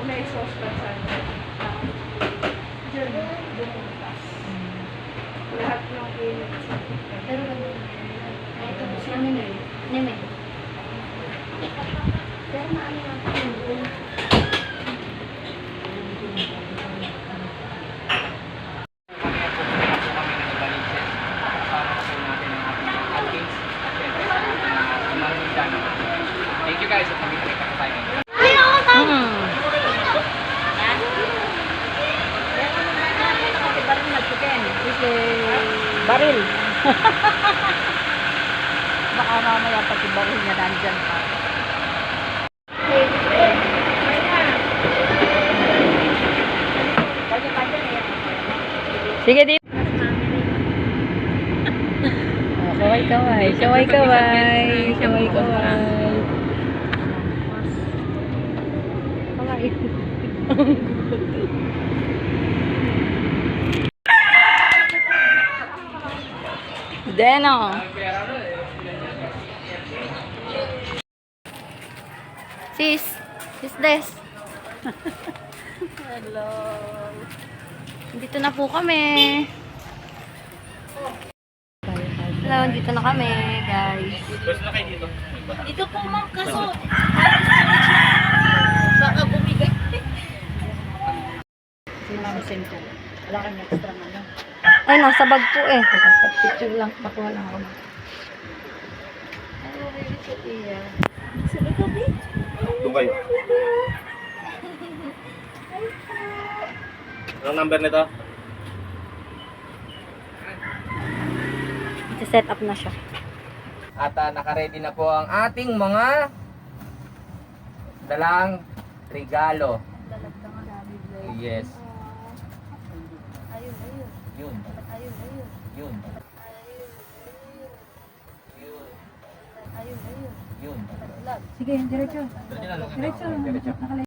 Kung may sauce pa sa dyan, bumutas. Lahat ng init sa Pero ganun. Ay, ito po siya namin. Neme. Pero maano lang po yun. Thank you guys. At nakikita ko tayo. Baril. Baka mamaya pati baril niya nandyan pa. Sige dito. Oh, kaway-kaway. Kaway-kaway. Kaway-kaway. Kaway. Deno. Sis Des. Hello. Dito na po kami. Hello, dito na kami, guys. Gusto na kayo dito? Dito po, ma'am, kaso baka bumigay. Si Ma'am Cinco. Wala kang extra ano. Ay, nasa bag po eh. Picture lang, pakuha lang ako. Ay, really sa iya. Sa gabi. Doon kayo. Anong number nito? Set up na siya. At naka-ready na po ang ating mga dalang regalo. Yes. Ayun. Yun. Ayun. Yun. Yun. Ayun. Yun. Sige, diretso. Diretso na lang. Diretso. Diretso.